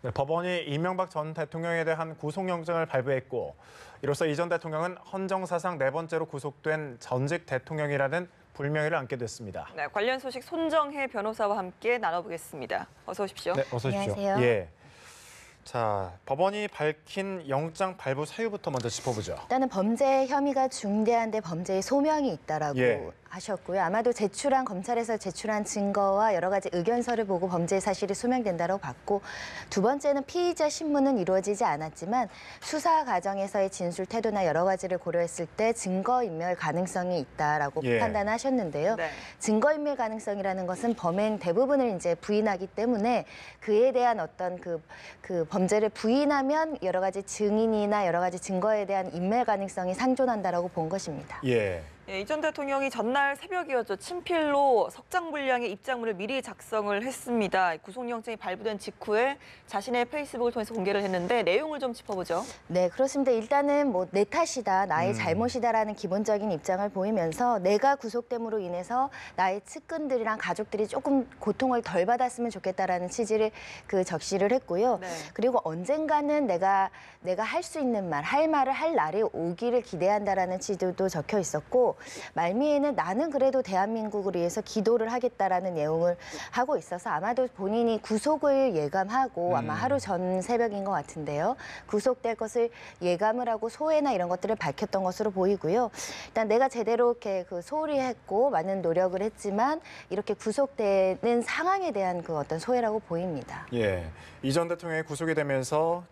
네, 법원이 이명박 전 대통령에 대한 구속영장을 발부했고 이로써 이 전 대통령은 헌정사상 네 번째로 구속된 전직 대통령이라는 불명예를 안게 됐습니다. 네, 관련 소식 손정혜 변호사와 함께 나눠보겠습니다. 어서 오십시오. 네, 어서 오십시오. 안녕하세요. 예. 자, 법원이 밝힌 영장 발부 사유부터 먼저 짚어보죠. 일단은 범죄 혐의가 중대한데 범죄의 소명이 있다라고 예. 하셨고요. 아마도 검찰에서 제출한 증거와 여러 가지 의견서를 보고 범죄 사실이 소명된다고 봤고, 두 번째는 피의자 신문은 이루어지지 않았지만 수사 과정에서의 진술 태도나 여러 가지를 고려했을 때 증거인멸 가능성이 있다라고 예. 판단하셨는데요. 네. 증거인멸 가능성이라는 것은 범행 대부분을 이제 부인하기 때문에 그에 대한 어떤 그 범죄를 부인하면 여러 가지 증인이나 여러 가지 증거에 대한 인멸 가능성이 상존한다라고 본 것입니다. 예. 이 전 대통령이 전날 새벽이었죠. 친필로 석장 분량의 입장문을 미리 작성을 했습니다. 구속영장이 발부된 직후에 자신의 페이스북을 통해서 공개를 했는데 내용을 좀 짚어보죠. 네, 그렇습니다. 일단은 뭐 내 탓이다, 나의 잘못이다라는 기본적인 입장을 보이면서 내가 구속됨으로 인해서 나의 측근들이랑 가족들이 조금 고통을 덜 받았으면 좋겠다라는 취지를 적시를 했고요. 네. 그리고 언젠가는 내가 할 수 있는 할 말을 할 날이 오기를 기대한다라는 취지도 적혀 있었고, 말미에는 나는 그래도 대한민국을 위해서 기도를 하겠다라는 내용을 하고 있어서 아마도 본인이 구속을 예감하고 아마 하루 전 새벽인 것 같은데요. 구속될 것을 예감을 하고 소회나 이런 것들을 밝혔던 것으로 보이고요. 일단 내가 제대로 이렇게 소홀히 했고 많은 노력을 했지만 이렇게 구속되는 상황에 대한 어떤 소회라고 보입니다. 예. 이 전 대통령이 구속이 되면서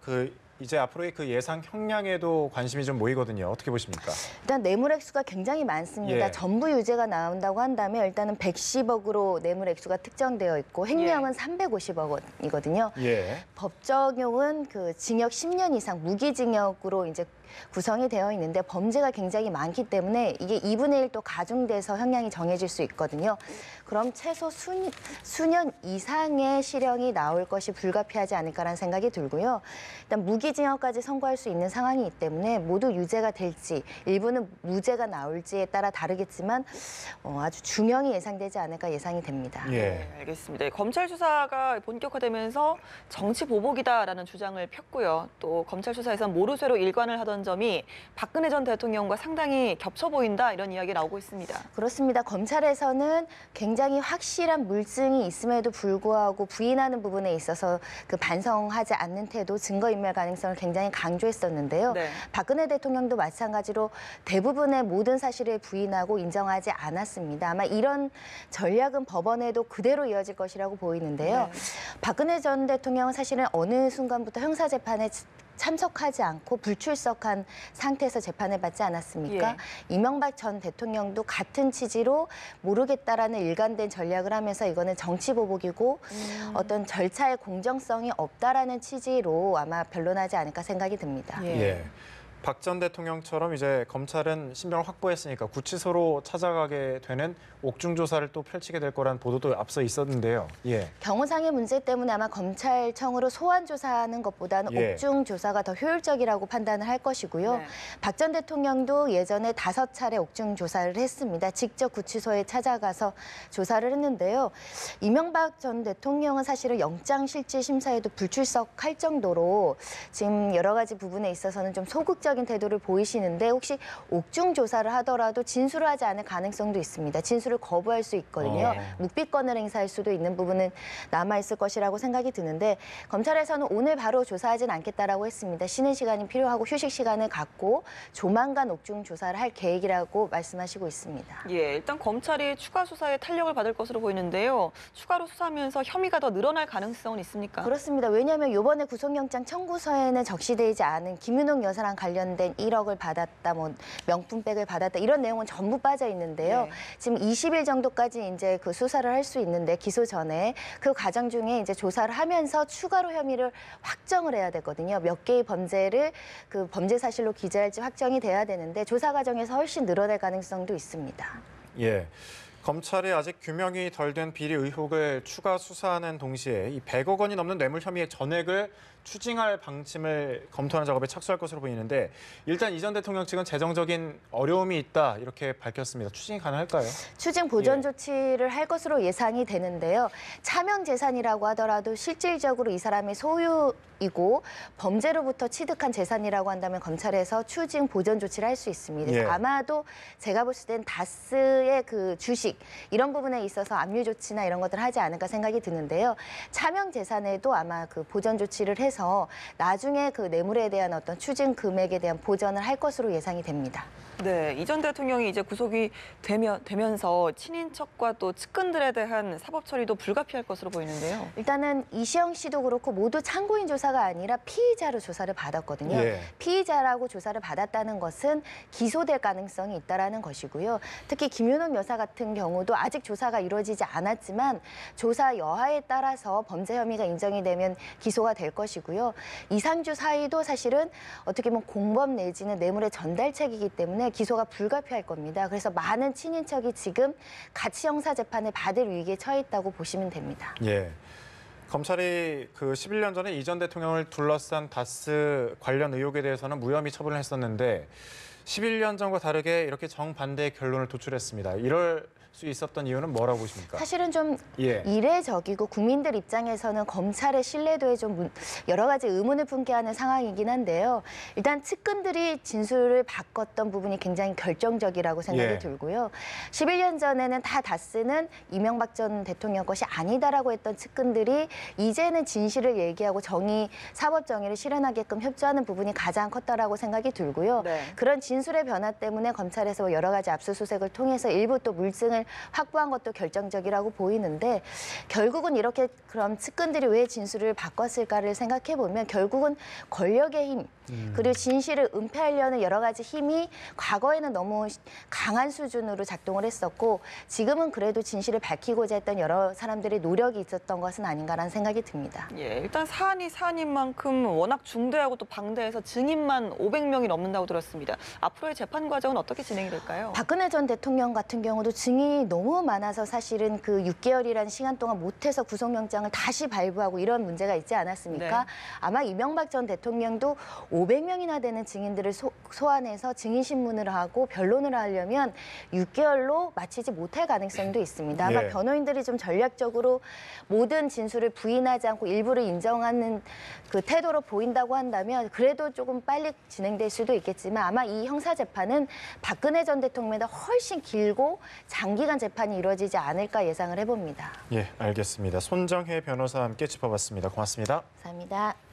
이제 앞으로의 예상 형량에도 관심이 좀 모이거든요. 어떻게 보십니까? 일단 뇌물 액수가 굉장히 많습니다. 예. 전부 유죄가 나온다고 한다면 일단은 110억으로 뇌물 액수가 특정되어 있고 횡령은 350억 원이거든요. 예. 법정형은 징역 10년 이상 무기징역으로 이제 구성이 되어 있는데 범죄가 굉장히 많기 때문에 이게 2분의 1 또 가중돼서 형량이 정해질 수 있거든요. 그럼 최소 수년 이상의 실형이 나올 것이 불가피하지 않을까라는 생각이 들고요. 일단 무기징역까지 선고할 수 있는 상황이기 때문에 모두 유죄가 될지 일부는 무죄가 나올지에 따라 다르겠지만 아주 중형이 예상되지 않을까 예상이 됩니다. 예. 네, 알겠습니다. 검찰 수사가 본격화되면서 정치 보복이다라는 주장을 폈고요. 또 검찰 수사에서 모르쇠로 일관을 하던 점이 박근혜 전 대통령과 상당히 겹쳐 보인다 이런 이야기 나오고 있습니다. 그렇습니다. 검찰에서는 굉장히 확실한 물증이 있음에도 불구하고 부인하는 부분에 있어서 반성하지 않는 태도, 증거인멸 가능성을 굉장히 강조했었는데요. 네. 박근혜 대통령도 마찬가지로 대부분의 모든 사실을 부인하고 인정하지 않았습니다. 아마 이런 전략은 법원에도 그대로 이어질 것이라고 보이는데요. 네. 박근혜 전 대통령은 사실은 어느 순간부터 형사재판에 참석하지 않고 불출석한 상태에서 재판을 받지 않았습니까? 예. 이명박 전 대통령도 같은 취지로 모르겠다라는 일관된 전략을 하면서 이거는 정치 보복이고 어떤 절차의 공정성이 없다라는 취지로 아마 변론하지 않을까 생각이 듭니다. 예. 예. 박 전 대통령처럼 이제 검찰은 신병을 확보했으니까 구치소로 찾아가게 되는 옥중 조사를 또 펼치게 될 거란 보도도 앞서 있었는데요. 예. 경호상의 문제 때문에 아마 검찰청으로 소환 조사하는 것보다는 예. 옥중 조사가 더 효율적이라고 판단을 할 것이고요. 네. 박 전 대통령도 예전에 5차례 옥중 조사를 했습니다. 직접 구치소에 찾아가서 조사를 했는데요. 이명박 전 대통령은 사실은 영장실질심사에도 불출석할 정도로 지금 여러 가지 부분에 있어서는 좀 소극적인 태도를 보이시는데 혹시 옥중 조사를 하더라도 진술을 하지 않을 가능성도 있습니다. 진술을 거부할 수 있거든요. 묵비권을 행사할 수도 있는 부분은 남아있을 것이라고 생각이 드는데 검찰에서는 오늘 바로 조사하진 않겠다라고 했습니다. 쉬는 시간이 필요하고 휴식 시간을 갖고 조만간 옥중 조사를 할 계획이라고 말씀하시고 있습니다. 예, 일단 검찰이 추가 수사에 탄력을 받을 것으로 보이는데요. 추가로 수사하면서 혐의가 더 늘어날 가능성은 있습니까? 그렇습니다. 왜냐하면 이번에 구속영장 청구서에는 적시되지 않은 김윤옥 여사랑 관련된 1억을 받았다, 명품백을 받았다 이런 내용은 전부 빠져 있는데요. 네. 지금 20일 정도까지 이제 수사를 할 수 있는데 기소 전에 그 과정 중에 이제 조사를 하면서 추가로 혐의를 확정을 해야 되거든요. 몇 개의 범죄를 범죄 사실로 기재할지 확정이 돼야 되는데 조사 과정에서 훨씬 늘어날 가능성도 있습니다. 예. 검찰이 아직 규명이 덜 된 비리 의혹을 추가 수사하는 동시에 이 100억 원이 넘는 뇌물 혐의의 전액을 추징할 방침을 검토하는 작업에 착수할 것으로 보이는데 일단 이 전 대통령 측은 재정적인 어려움이 있다 이렇게 밝혔습니다. 추징이 가능할까요? 추징 보전 조치를 할 것으로 예상이 되는데요. 차명 재산이라고 하더라도 실질적으로 이 사람의 소유이고 범죄로부터 취득한 재산이라고 한다면 검찰에서 추징 보전 조치를 할 수 있습니다. 예. 아마도 제가 봤을 땐 다스의 그 주식 이런 부분에 있어서 압류 조치나 이런 것들을 하지 않을까 생각이 드는데요. 차명 재산에도 아마 그 보전 조치를 해서 나중에 그 뇌물에 대한 어떤 추징 금액에 대한 보전을 할 것으로 예상이 됩니다. 네, 이 전 대통령이 이제 구속이 되면서 친인척과 또 측근들에 대한 사법 처리도 불가피할 것으로 보이는데요. 일단은 이시영 씨도 그렇고 모두 참고인 조사가 아니라 피의자로 조사를 받았거든요. 예. 피의자라고 조사를 받았다는 것은 기소될 가능성이 있다라는 것이고요. 특히 김윤옥 여사 같은 경우도 아직 조사가 이루어지지 않았지만 조사 여하에 따라서 범죄 혐의가 인정이 되면 기소가 될 것이고요. 이상주 사위도 사실은 어떻게 보면 공범 내지는 뇌물의 전달책이기 때문에 기소가 불가피할 겁니다. 그래서 많은 친인척이 지금 가치 형사 재판을 받을 위기에 처해 있다고 보시면 됩니다. 예. 검찰이 그 11년 전에 이 전 대통령을 둘러싼 다스 관련 의혹에 대해서는 무혐의 처분을 했었는데 11년 전과 다르게 이렇게 정반대의 결론을 도출했습니다. 이럴 수 있었던 이유는 뭐라고 보십니까? 사실은 좀 예. 이례적이고 국민들 입장에서는 검찰의 신뢰도에 좀 여러 가지 의문을 품게 하는 상황이긴 한데요. 일단 측근들이 진술을 바꿨던 부분이 굉장히 결정적이라고 생각이 예. 들고요. 11년 전에는 다 다스는 이명박 전 대통령 것이 아니다라고 했던 측근들이 이제는 진실을 얘기하고 사법 정의를 실현하게끔 협조하는 부분이 가장 컸다라고 생각이 들고요. 네. 그런 진술의 변화 때문에 검찰에서 여러 가지 압수수색을 통해서 일부 또 물증을 확보한 것도 결정적이라고 보이는데 결국은 이렇게 그럼 측근들이 왜 진술을 바꿨을까를 생각해 보면 결국은 권력의 힘 그리고 진실을 은폐하려는 여러 가지 힘이 과거에는 너무 강한 수준으로 작동을 했었고 지금은 그래도 진실을 밝히고자 했던 여러 사람들의 노력이 있었던 것은 아닌가라는 생각이 듭니다. 예, 일단 사안이 사안인 만큼 워낙 중대하고 또 방대해서 증인만 500명이 넘는다고 들었습니다. 앞으로의 재판 과정은 어떻게 진행이 될까요? 박근혜 전 대통령 같은 경우도 증인이 너무 많아서 사실은 그 6개월이라는 시간 동안 못해서 구속영장을 다시 발부하고 이런 문제가 있지 않았습니까? 네. 아마 이명박 전 대통령도 500명이나 되는 증인들을 소환해서 증인 신문을 하고 변론을 하려면 6개월로 마치지 못할 가능성도 있습니다. 아마 예. 변호인들이 좀 전략적으로 모든 진술을 부인하지 않고 일부를 인정하는 그 태도로 보인다고 한다면 그래도 조금 빨리 진행될 수도 있겠지만 아마 이 형사재판은 박근혜 전 대통령보다 훨씬 길고 장기간 재판이 이루어지지 않을까 예상을 해봅니다. 예, 알겠습니다. 손정혜 변호사와 함께 짚어봤습니다. 고맙습니다. 감사합니다.